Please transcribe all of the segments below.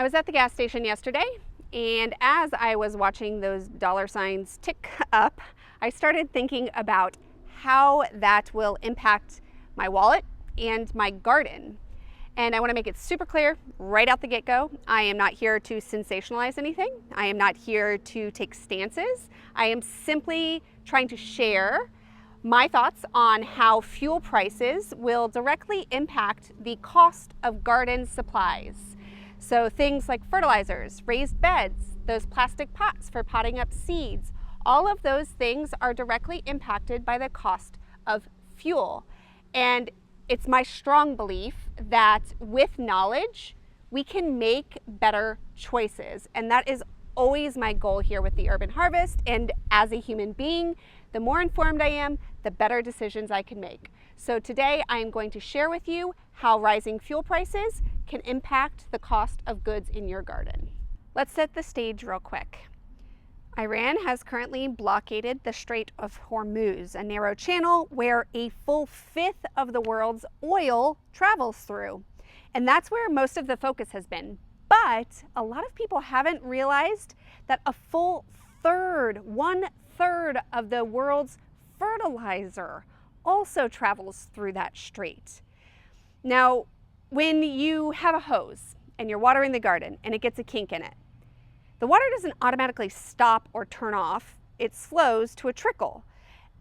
I was at the gas station yesterday, and as I was watching those dollar signs tick up, I started thinking about how that will impact my wallet and my garden. And I want to make it super clear right out the get-go. I am not here to sensationalize anything. I am not here to take stances. I am simply trying to share my thoughts on how fuel prices will directly impact the cost of garden supplies. So things like fertilizers, raised beds, those plastic pots for potting up seeds, all of those things are directly impacted by the cost of fuel. And it's my strong belief that with knowledge, we can make better choices. And that is always my goal here with the Urban Harvest. And as a human being, the more informed I am, the better decisions I can make. So today I am going to share with you how rising fuel prices can impact the cost of goods in your garden. Let's set the stage real quick. Iran has currently blockaded the Strait of Hormuz, a narrow channel where a full fifth of the world's oil travels through. And that's where most of the focus has been. But a lot of people haven't realized that a full third, 1/3 of the world's fertilizer also travels through that strait. Now, when you have a hose and you're watering the garden and it gets a kink in it, the water doesn't automatically stop or turn off. It slows to a trickle.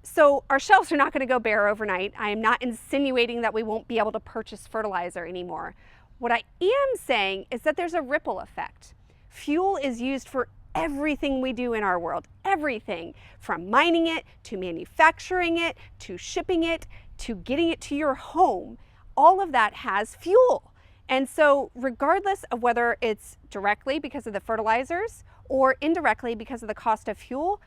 So our shelves are not going to go bare overnight. I am not insinuating that we won't be able to purchase fertilizer anymore. What I am saying is that there's a ripple effect. Fuel is used for everything we do in our world. Everything from mining it, to manufacturing it, to shipping it, to getting it to your home. All of that has fuel. And so regardless of whether it's directly because of the fertilizers or indirectly because of the cost of fuel,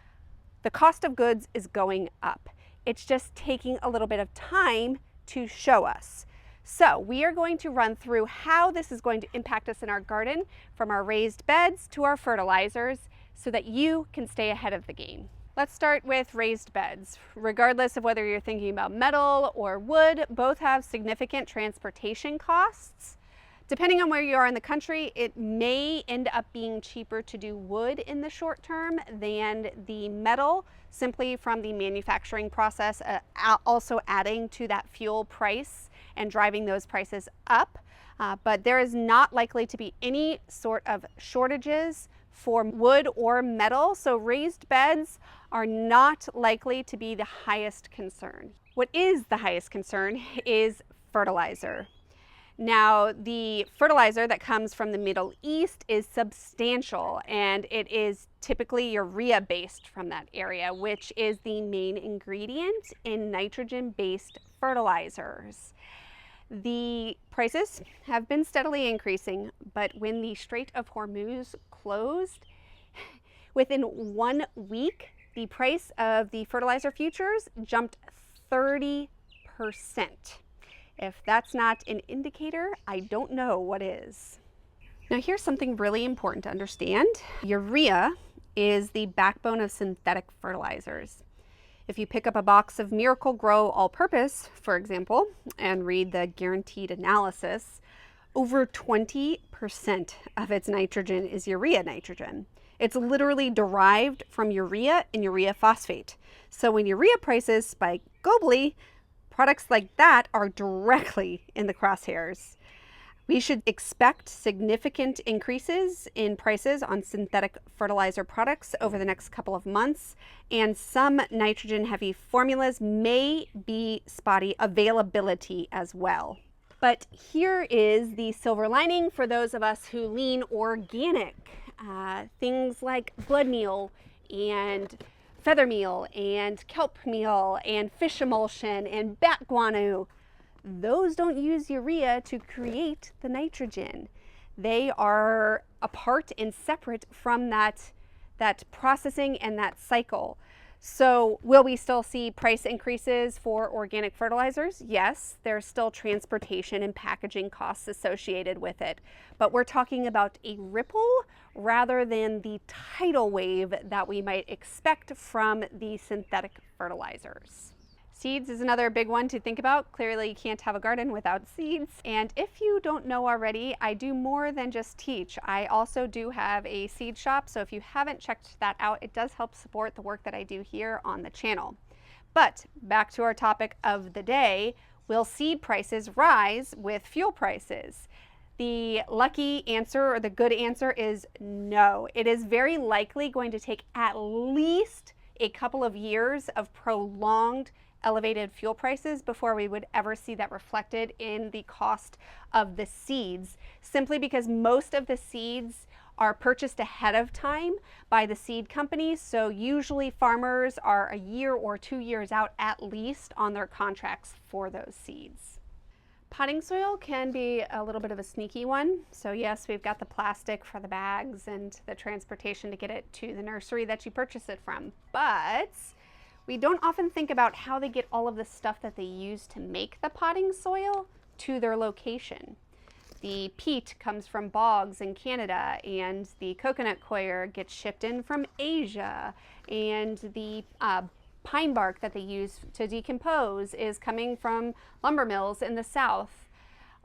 the cost of goods is going up. It's just taking a little bit of time to show us. So we are going to run through how this is going to impact us in our garden, from our raised beds to our fertilizers, so that you can stay ahead of the game. Let's start with raised beds. Regardless of whether you're thinking about metal or wood, both have significant transportation costs. Depending on where you are in the country, it may end up being cheaper to do wood in the short term than the metal, simply from the manufacturing process, also adding to that fuel price and driving those prices up. But there is not likely to be any sort of shortages for wood or metal, so raised beds are not likely to be the highest concern. What is the highest concern is fertilizer. Now, the fertilizer that comes from the Middle East is substantial, and it is typically urea based from that area, which is the main ingredient in nitrogen-based fertilizers. The prices have been steadily increasing, but when the Strait of Hormuz closed, within 1 week, the price of the fertilizer futures jumped 30%. If that's not an indicator, I don't know what is. Now here's something really important to understand. Urea is the backbone of synthetic fertilizers. If you pick up a box of Miracle-Gro All-Purpose, for example, and read the guaranteed analysis, over 20% of its nitrogen is urea nitrogen. It's literally derived from urea and urea phosphate. So when urea prices spike globally, products like that are directly in the crosshairs. We should expect significant increases in prices on synthetic fertilizer products over the next couple of months, and some nitrogen-heavy formulas may be spotty availability as well. But here is the silver lining for those of us who lean organic. Things like blood meal and feather meal and kelp meal and fish emulsion and bat guano. Those don't use urea to create the nitrogen. They are apart and separate from that processing and that cycle. So will we still see price increases for organic fertilizers? Yes, there's still transportation and packaging costs associated with it. But we're talking about a ripple rather than the tidal wave that we might expect from the synthetic fertilizers. Seeds is another big one to think about. Clearly, you can't have a garden without seeds. And if you don't know already, I do more than just teach. I also do have a seed shop, so if you haven't checked that out, it does help support the work that I do here on the channel. But back to our topic of the day, will seed prices rise with fuel prices? The lucky answer, or the good answer, is no. It is very likely going to take at least a couple of years of prolonged elevated fuel prices before we would ever see that reflected in the cost of the seeds, simply because most of the seeds are purchased ahead of time by the seed companies. So usually farmers are a year or 2 years out at least on their contracts for those seeds. Potting soil can be a little bit of a sneaky one. So yes, we've got the plastic for the bags and the transportation to get it to the nursery that you purchase it from, but we don't often think about how they get all of the stuff that they use to make the potting soil to their location. The peat comes from bogs in Canada, and the coconut coir gets shipped in from Asia, and the pine bark that they use to decompose is coming from lumber mills in the South.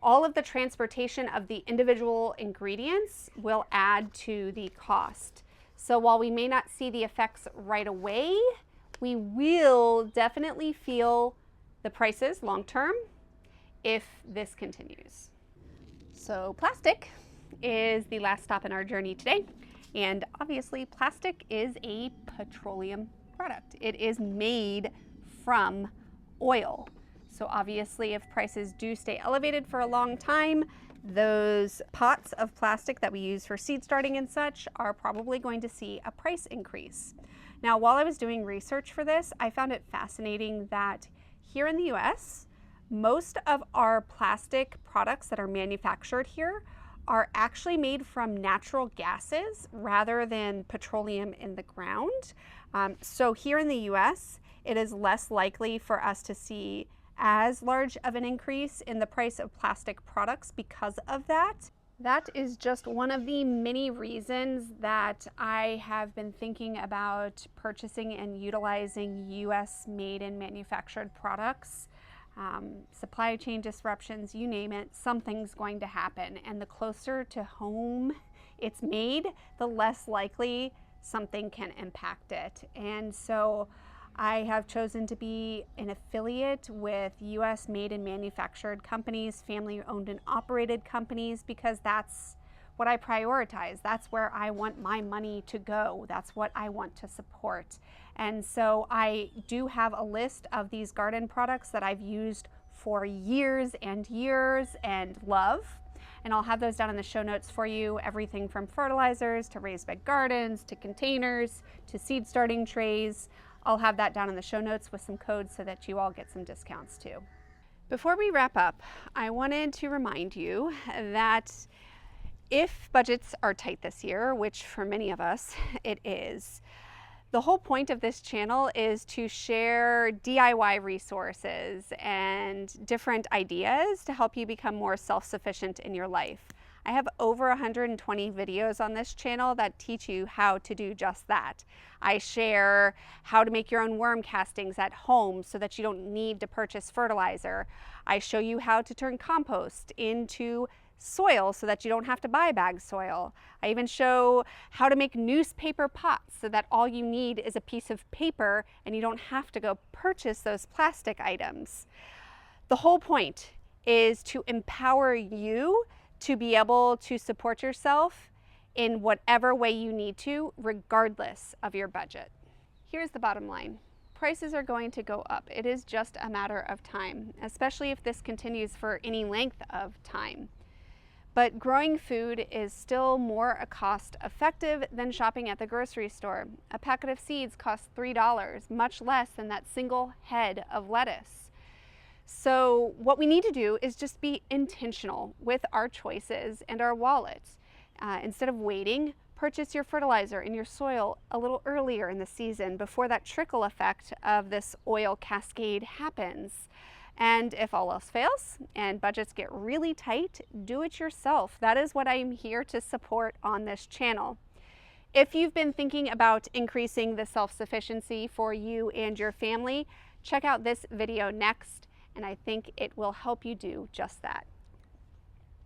All of the transportation of the individual ingredients will add to the cost. So while we may not see the effects right away, we will definitely feel the prices long term if this continues. So plastic is the last stop in our journey today. And obviously plastic is a petroleum product. It is made from oil. So obviously if prices do stay elevated for a long time, those pots of plastic that we use for seed starting and such are probably going to see a price increase. Now, while I was doing research for this, I found it fascinating that here in the US, most of our plastic products that are manufactured here are actually made from natural gases rather than petroleum in the ground. So here in the US, it is less likely for us to see as large of an increase in the price of plastic products because of that. That is just one of the many reasons that I have been thinking about purchasing and utilizing US made and manufactured products. Supply chain disruptions, you name it, something's going to happen. And the closer to home it's made, the less likely something can impact it. And so I have chosen to be an affiliate with US made and manufactured companies, family owned and operated companies, because that's what I prioritize. That's where I want my money to go. That's what I want to support. And so I do have a list of these garden products that I've used for years and love. And I'll have those down in the show notes for you. Everything from fertilizers to raised bed gardens to containers to seed starting trays. I'll have that down in the show notes with some codes so that you all get some discounts too. Before we wrap up, I wanted to remind you that if budgets are tight this year, which for many of us it is, the whole point of this channel is to share DIY resources and different ideas to help you become more self-sufficient in your life. I have over 120 videos on this channel that teach you how to do just that. I share how to make your own worm castings at home so that you don't need to purchase fertilizer. I show you how to turn compost into soil so that you don't have to buy bag soil. I even show how to make newspaper pots so that all you need is a piece of paper and you don't have to go purchase those plastic items. The whole point is to empower you to be able to support yourself in whatever way you need to, regardless of your budget. Here's the bottom line. Prices are going to go up. It is just a matter of time, especially if this continues for any length of time. But growing food is still more cost effective than shopping at the grocery store. A packet of seeds costs $3, much less than that single head of lettuce. So what we need to do is just be intentional with our choices and our wallets. Instead of waiting, purchase your fertilizer and your soil a little earlier in the season before that trickle effect of this oil cascade happens. And if all else fails and budgets get really tight, do it yourself. That is what I'm here to support on this channel. If you've been thinking about increasing the self-sufficiency for you and your family, Check out this video next, and I think it will help you do just that.